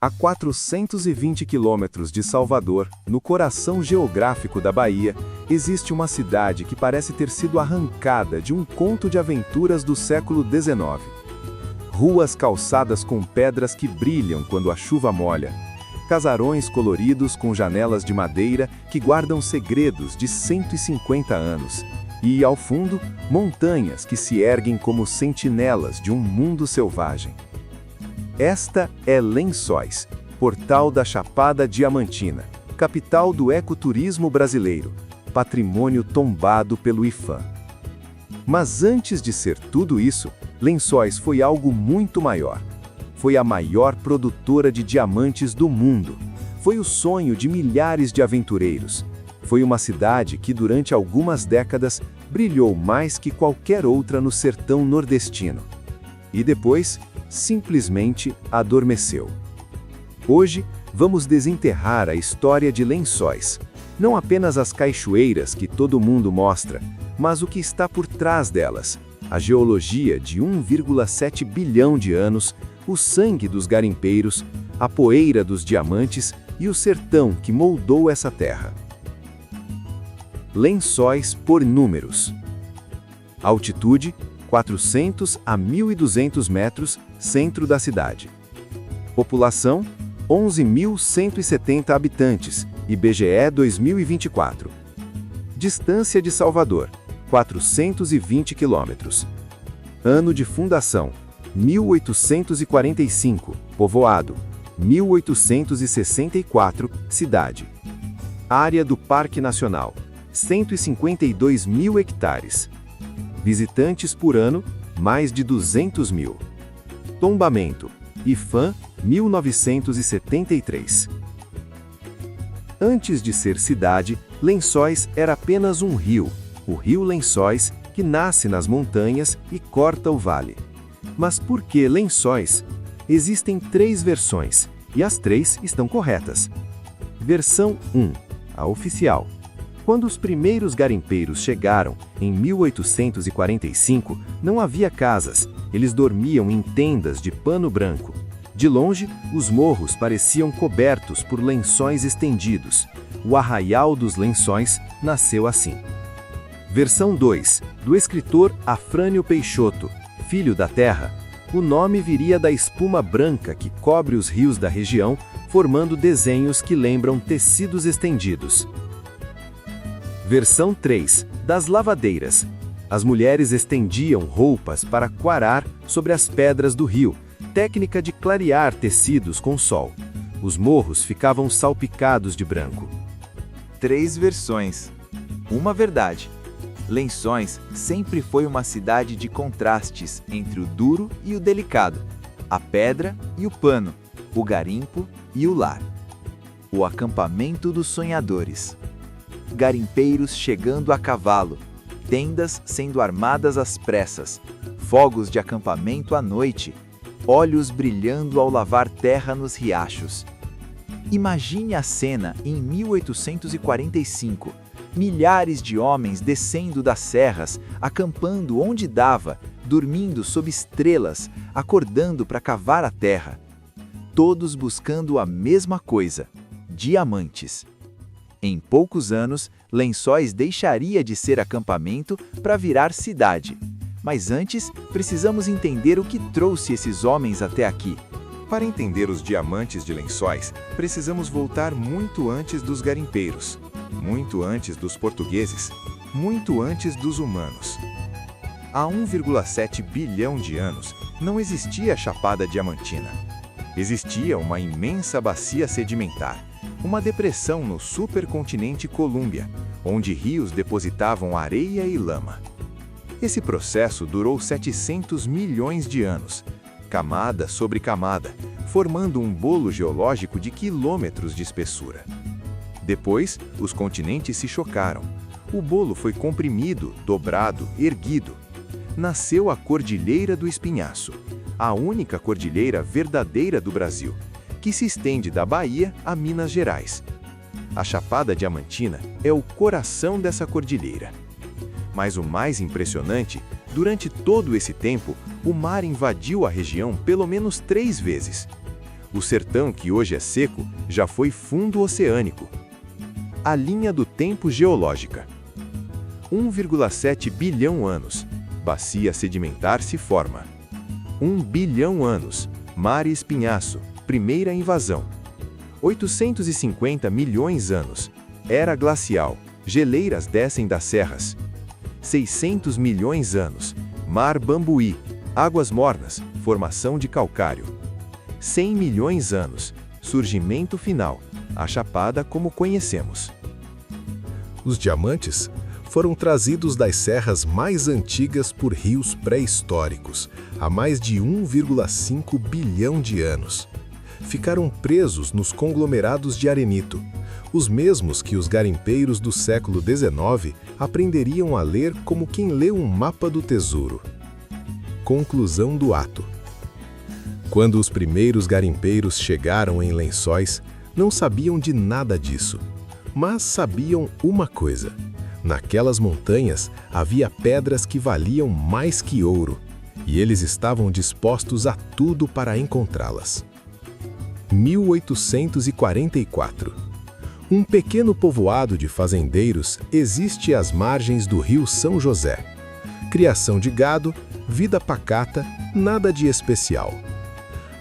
A 420 quilômetros de Salvador, no coração geográfico da Bahia, existe uma cidade que parece ter sido arrancada de um conto de aventuras do século XIX. Ruas calçadas com pedras que brilham quando a chuva molha. Casarões coloridos com janelas de madeira que guardam segredos de 150 anos. E, ao fundo, montanhas que se erguem como sentinelas de um mundo selvagem. Esta é Lençóis, portal da Chapada Diamantina, capital do ecoturismo brasileiro, patrimônio tombado pelo IPHAN. Mas antes de ser tudo isso, Lençóis foi algo muito maior. Foi a maior produtora de diamantes do mundo. Foi o sonho de milhares de aventureiros. Foi uma cidade que, durante algumas décadas, brilhou mais que qualquer outra no sertão nordestino. E depois, simplesmente adormeceu. Hoje, vamos desenterrar a história de Lençóis. Não apenas as cachoeiras que todo mundo mostra, mas o que está por trás delas. A geologia de 1,7 bilhão de anos, o sangue dos garimpeiros, a poeira dos diamantes e o sertão que moldou essa terra. Lençóis por números. Altitude, 400 a 1.200 metros, centro da cidade. População, 11.170 habitantes, IBGE 2024. Distância de Salvador, 420 quilômetros. Ano de fundação, 1845, povoado, 1864, cidade. Área do Parque Nacional, 152 mil hectares. Visitantes por ano, mais de 200 mil. Tombamento, IPHAN, 1973. Antes de ser cidade, Lençóis era apenas um rio, o Rio Lençóis, que nasce nas montanhas e corta o vale. Mas por que Lençóis? Existem 3 versões, e as 3 estão corretas. Versão 1, a oficial. Quando os primeiros garimpeiros chegaram, em 1845, não havia casas, eles dormiam em tendas de pano branco. De longe, os morros pareciam cobertos por lençóis estendidos. O Arraial dos Lençóis nasceu assim. Versão 2, do escritor Afrânio Peixoto, filho da terra. O nome viria da espuma branca que cobre os rios da região, formando desenhos que lembram tecidos estendidos. Versão 3, das lavadeiras. As mulheres estendiam roupas para quarar sobre as pedras do rio, técnica de clarear tecidos com sol. Os morros ficavam salpicados de branco. 3 versões. Uma verdade. Lençóis sempre foi uma cidade de contrastes entre o duro e o delicado, a pedra e o pano, o garimpo e o lar. O acampamento dos sonhadores. Garimpeiros chegando a cavalo, tendas sendo armadas às pressas, fogos de acampamento à noite, olhos brilhando ao lavar terra nos riachos. Imagine a cena em 1845, milhares de homens descendo das serras, acampando onde dava, dormindo sob estrelas, acordando para cavar a terra. Todos buscando a mesma coisa, diamantes. Em poucos anos, Lençóis deixaria de ser acampamento para virar cidade. Mas antes, precisamos entender o que trouxe esses homens até aqui. Para entender os diamantes de Lençóis, precisamos voltar muito antes dos garimpeiros, muito antes dos portugueses, muito antes dos humanos. Há 1,7 bilhão de anos, não existia a Chapada Diamantina. Existia uma imensa bacia sedimentar, uma depressão no supercontinente Colômbia, onde rios depositavam areia e lama. Esse processo durou 700 milhões de anos, camada sobre camada, formando um bolo geológico de quilômetros de espessura. Depois, os continentes se chocaram. O bolo foi comprimido, dobrado, erguido. Nasceu a Cordilheira do Espinhaço, a única cordilheira verdadeira do Brasil, que se estende da Bahia a Minas Gerais. A Chapada Diamantina é o coração dessa cordilheira. Mas o mais impressionante, durante todo esse tempo, o mar invadiu a região pelo menos 3 vezes. O sertão, que hoje é seco, já foi fundo oceânico. A linha do tempo geológica. 1,7 bilhão anos. Bacia sedimentar se forma. 1 bilhão anos. Mar e espinhaço. Primeira invasão. 850 milhões anos. Era glacial. Geleiras descem das serras. 600 milhões anos. Mar Bambuí. Águas mornas. Formação de calcário. 100 milhões anos. Surgimento final. A Chapada como conhecemos. Os diamantes foram trazidos das serras mais antigas por rios pré-históricos, há mais de 1,5 bilhão de anos. Ficaram presos nos conglomerados de arenito, os mesmos que os garimpeiros do século XIX aprenderiam a ler como quem lê um mapa do tesouro. Conclusão do ato. Quando os primeiros garimpeiros chegaram em Lençóis, não sabiam de nada disso, mas sabiam uma coisa: naquelas montanhas havia pedras que valiam mais que ouro, e eles estavam dispostos a tudo para encontrá-las. 1844. Um pequeno povoado de fazendeiros existe às margens do rio São José. Criação de gado, vida pacata, nada de especial.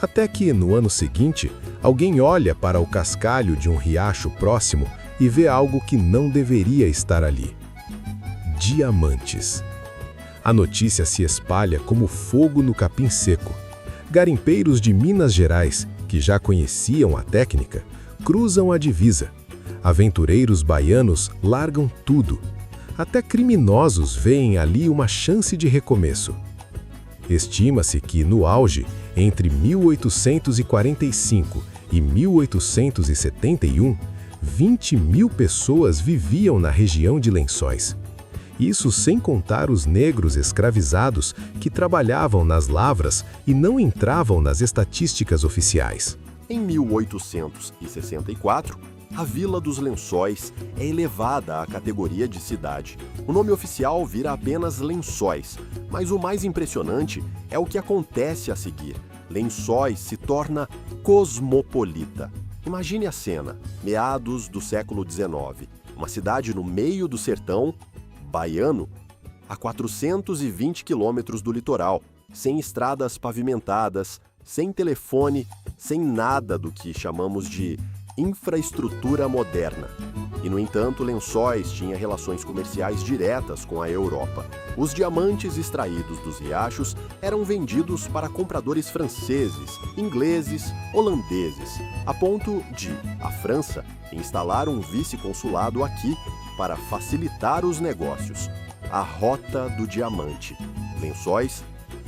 Até que, no ano seguinte, alguém olha para o cascalho de um riacho próximo e vê algo que não deveria estar ali. Diamantes. A notícia se espalha como fogo no capim seco. Garimpeiros de Minas Gerais, que já conheciam a técnica, cruzam a divisa. Aventureiros baianos largam tudo. Até criminosos veem ali uma chance de recomeço. Estima-se que, no auge, entre 1845 e 1871, 20 mil pessoas viviam na região de Lençóis. Isso sem contar os negros escravizados que trabalhavam nas lavras e não entravam nas estatísticas oficiais. Em 1864, a Vila dos Lençóis é elevada à categoria de cidade. O nome oficial vira apenas Lençóis, mas o mais impressionante é o que acontece a seguir. Lençóis se torna cosmopolita. Imagine a cena, meados do século XIX, uma cidade no meio do sertão baiano, a 420 quilômetros do litoral, sem estradas pavimentadas, sem telefone, sem nada do que chamamos de infraestrutura moderna. E, no entanto, Lençóis tinha relações comerciais diretas com a Europa. Os diamantes extraídos dos riachos eram vendidos para compradores franceses, ingleses, holandeses, a ponto de a França instalar um vice-consulado aqui para facilitar os negócios. A Rota do Diamante. Lençóis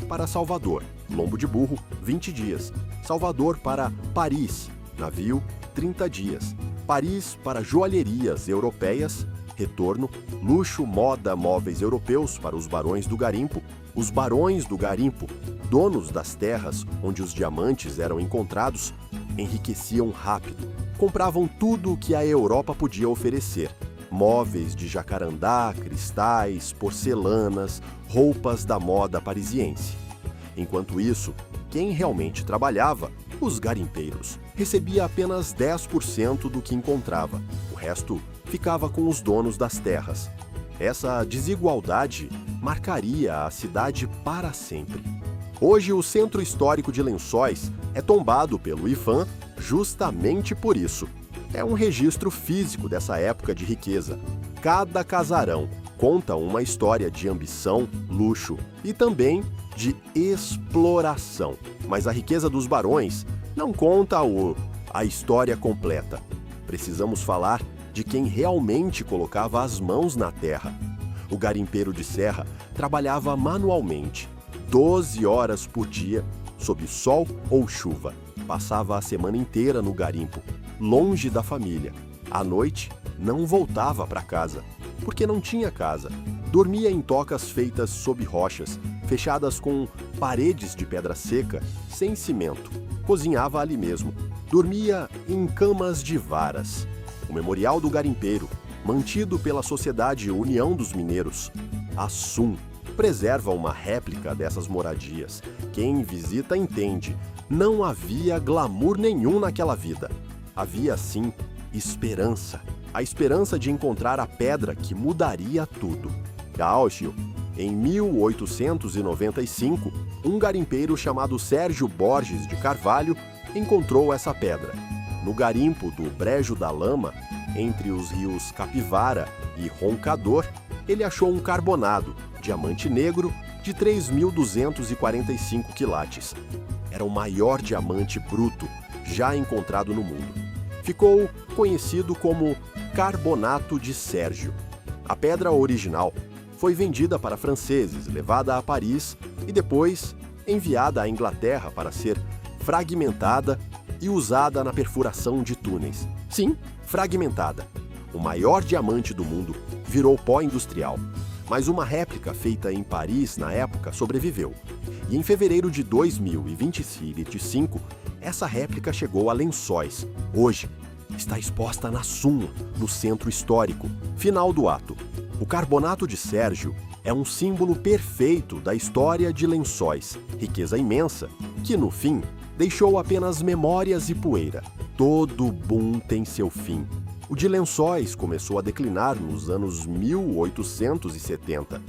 para Salvador, lombo de burro, 20 dias. Salvador para Paris, navio, 30 dias. Paris para joalherias europeias, retorno, luxo, moda, móveis europeus para os barões do garimpo. Os barões do garimpo, donos das terras onde os diamantes eram encontrados, enriqueciam rápido. Compravam tudo o que a Europa podia oferecer. Móveis de jacarandá, cristais, porcelanas, roupas da moda parisiense. Enquanto isso, quem realmente trabalhava, os garimpeiros, recebia apenas 10% do que encontrava. O resto ficava com os donos das terras. Essa desigualdade marcaria a cidade para sempre. Hoje, o centro histórico de Lençóis é tombado pelo IPHAN justamente por isso. É um registro físico dessa época de riqueza. Cada casarão conta uma história de ambição, luxo e também de exploração. Mas a riqueza dos barões não conta a história completa. Precisamos falar de quem realmente colocava as mãos na terra. O garimpeiro de serra trabalhava manualmente, 12 horas por dia, sob sol ou chuva. Passava a semana inteira no garimpo, longe da família. À noite, não voltava para casa, porque não tinha casa. Dormia em tocas feitas sob rochas, fechadas com paredes de pedra seca, sem cimento. Cozinhava ali mesmo. Dormia em camas de varas. O Memorial do Garimpeiro, mantido pela Sociedade União dos Mineiros, a SUM, preserva uma réplica dessas moradias. Quem visita entende. Não havia glamour nenhum naquela vida. Havia, sim, esperança. A esperança de encontrar a pedra que mudaria tudo. Gaúcho, em 1895, um garimpeiro chamado Sérgio Borges de Carvalho encontrou essa pedra. No garimpo do Brejo da Lama, entre os rios Capivara e Roncador, ele achou um carbonado, diamante negro, de 3.245 quilates. Era o maior diamante bruto já encontrado no mundo. Ficou conhecido como Carbonato de Sérgio. A pedra original foi vendida para franceses, levada a Paris e depois enviada à Inglaterra para ser fragmentada e usada na perfuração de túneis. Sim, fragmentada. O maior diamante do mundo virou pó industrial, mas uma réplica feita em Paris na época sobreviveu. E em fevereiro de 2025, essa réplica chegou a Lençóis. Hoje, está exposta na Suma, no centro histórico. Final do ato. O Carbonato de Sérgio é um símbolo perfeito da história de Lençóis, riqueza imensa, que no fim deixou apenas memórias e poeira. Todo boom tem seu fim. O de Lençóis começou a declinar nos anos 1870.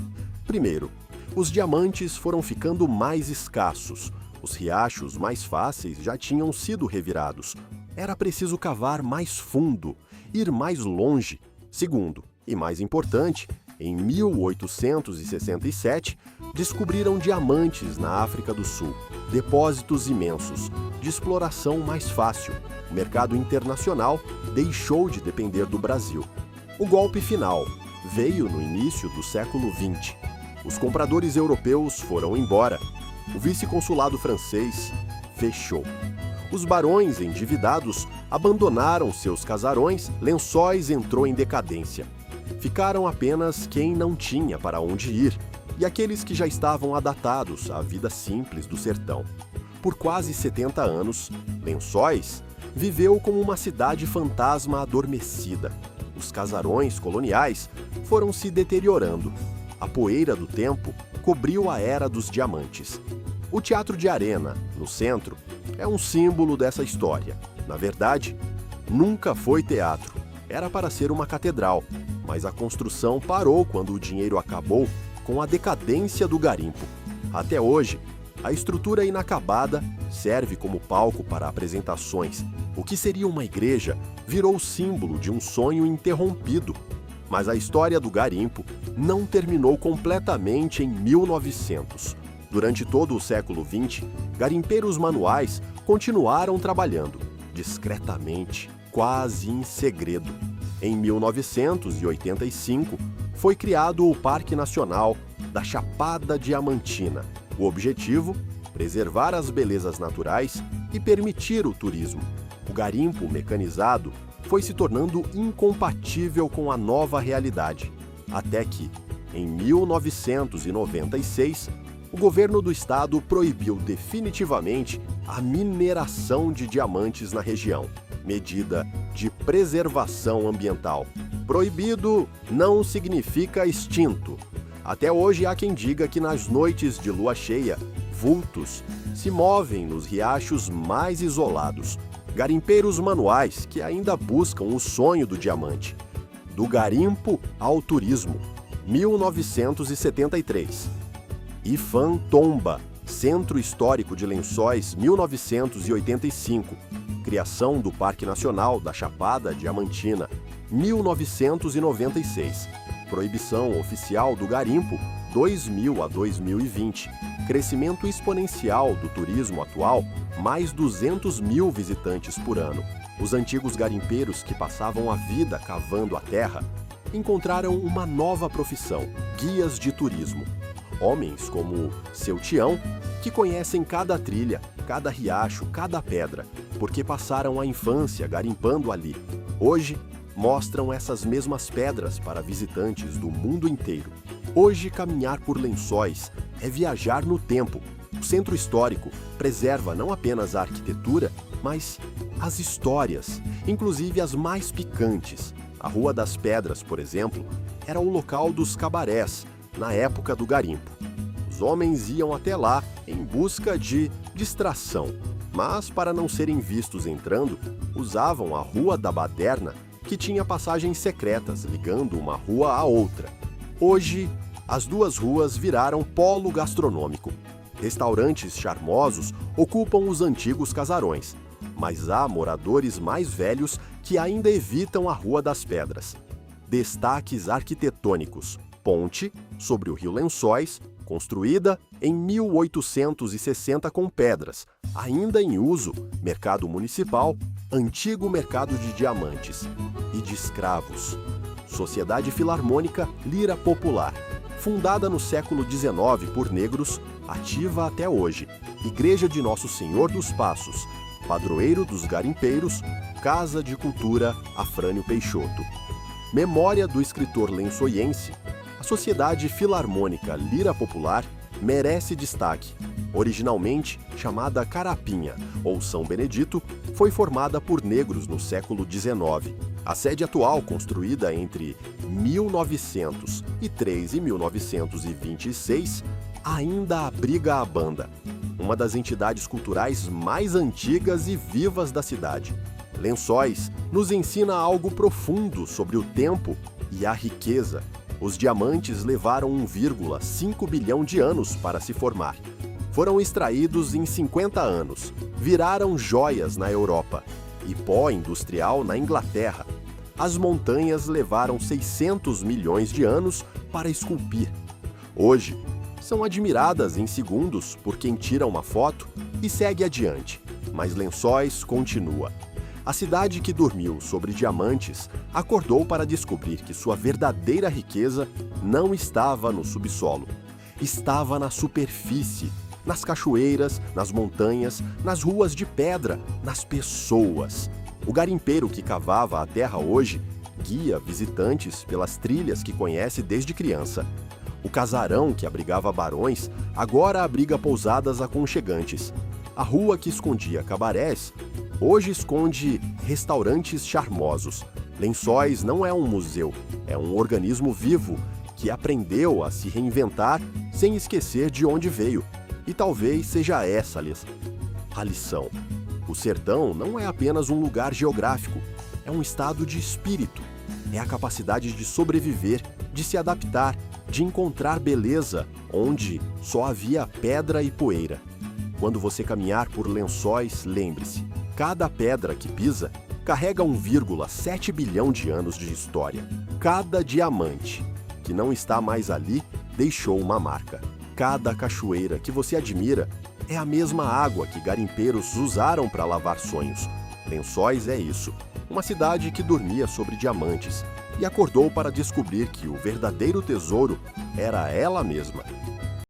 Primeiro, os diamantes foram ficando mais escassos. Os riachos mais fáceis já tinham sido revirados. Era preciso cavar mais fundo, ir mais longe. Segundo, e mais importante, em 1867, descobriram diamantes na África do Sul. Depósitos imensos, de exploração mais fácil. O mercado internacional deixou de depender do Brasil. O golpe final veio no início do século XX. Os compradores europeus foram embora. O vice-consulado francês fechou. Os barões endividados abandonaram seus casarões, Lençóis entrou em decadência. Ficaram apenas quem não tinha para onde ir e aqueles que já estavam adaptados à vida simples do sertão. Por quase 70 anos, Lençóis viveu como uma cidade fantasma adormecida. Os casarões coloniais foram se deteriorando. A poeira do tempo cobriu a era dos diamantes. O Teatro de Arena, no centro, é um símbolo dessa história. Na verdade, nunca foi teatro. Era para ser uma catedral, mas a construção parou quando o dinheiro acabou com a decadência do garimpo. Até hoje, a estrutura inacabada serve como palco para apresentações. O que seria uma igreja virou símbolo de um sonho interrompido. Mas a história do garimpo não terminou completamente em 1900. Durante todo o século XX, garimpeiros manuais continuaram trabalhando, discretamente, quase em segredo. Em 1985, foi criado o Parque Nacional da Chapada Diamantina. O objetivo? Preservar as belezas naturais e permitir o turismo. O garimpo mecanizado foi se tornando incompatível com a nova realidade, até que, em 1996, o governo do estado proibiu definitivamente a mineração de diamantes na região, medida de preservação ambiental. Proibido não significa extinto. Até hoje há quem diga que nas noites de lua cheia, vultos se movem nos riachos mais isolados. Garimpeiros manuais que ainda buscam o sonho do diamante. Do garimpo ao turismo, 1973. Ifan Tomba, Centro Histórico de Lençóis, 1985. Criação do Parque Nacional da Chapada Diamantina, 1996. Proibição oficial do garimpo, 2000 a 2020. Crescimento exponencial do turismo atual, mais 200 mil visitantes por ano. Os antigos garimpeiros que passavam a vida cavando a terra encontraram uma nova profissão, guias de turismo. Homens como seu Tião, que conhecem cada trilha, cada riacho, cada pedra, porque passaram a infância garimpando ali. Hoje, mostram essas mesmas pedras para visitantes do mundo inteiro. Hoje, caminhar por Lençóis é viajar no tempo. O centro histórico preserva não apenas a arquitetura, mas as histórias, inclusive as mais picantes. A Rua das Pedras, por exemplo, era o local dos cabarés, na época do garimpo. Os homens iam até lá em busca de distração. mas para não serem vistos entrando, usavam a Rua da Baderna, que tinha passagens secretas ligando uma rua a outra. Hoje, as duas ruas viraram polo gastronômico. Restaurantes charmosos ocupam os antigos casarões, mas há moradores mais velhos que ainda evitam a Rua das Pedras. Destaques arquitetônicos: ponte sobre o rio Lençóis, construída em 1860 com pedras, ainda em uso, mercado municipal, antigo mercado de diamantes e de escravos. Sociedade Filarmônica Lira Popular, fundada no século XIX por negros, ativa até hoje. Igreja de Nosso Senhor dos Passos, padroeiro dos garimpeiros, Casa de Cultura Afrânio Peixoto. Memória do escritor lençoiense, a Sociedade Filarmônica Lira Popular merece destaque. Originalmente chamada Carapinha ou São Benedito, foi formada por negros no século XIX. A sede atual, construída entre 1903 e 1926, ainda abriga a banda, uma das entidades culturais mais antigas e vivas da cidade. Lençóis nos ensina algo profundo sobre o tempo e a riqueza. Os diamantes levaram 1,5 bilhão de anos para se formar. Foram extraídos em 50 anos, viraram joias na Europa e pó industrial na Inglaterra. As montanhas levaram 600 milhões de anos para esculpir. Hoje, são admiradas em segundos por quem tira uma foto e segue adiante, mas Lençóis continua. A cidade que dormiu sobre diamantes acordou para descobrir que sua verdadeira riqueza não estava no subsolo, estava na superfície, nas cachoeiras, nas montanhas, nas ruas de pedra, nas pessoas. O garimpeiro que cavava a terra hoje guia visitantes pelas trilhas que conhece desde criança. O casarão que abrigava barões agora abriga pousadas aconchegantes. A rua que escondia cabarés hoje esconde restaurantes charmosos. Lençóis não é um museu, é um organismo vivo que aprendeu a se reinventar sem esquecer de onde veio. E talvez seja essa a lição. O sertão não é apenas um lugar geográfico, é um estado de espírito. É a capacidade de sobreviver, de se adaptar, de encontrar beleza onde só havia pedra e poeira. Quando você caminhar por Lençóis, lembre-se, cada pedra que pisa carrega 1,7 bilhão de anos de história. Cada diamante que não está mais ali deixou uma marca. Cada cachoeira que você admira é a mesma água que garimpeiros usaram para lavar sonhos. Lençóis é isso, uma cidade que dormia sobre diamantes e acordou para descobrir que o verdadeiro tesouro era ela mesma.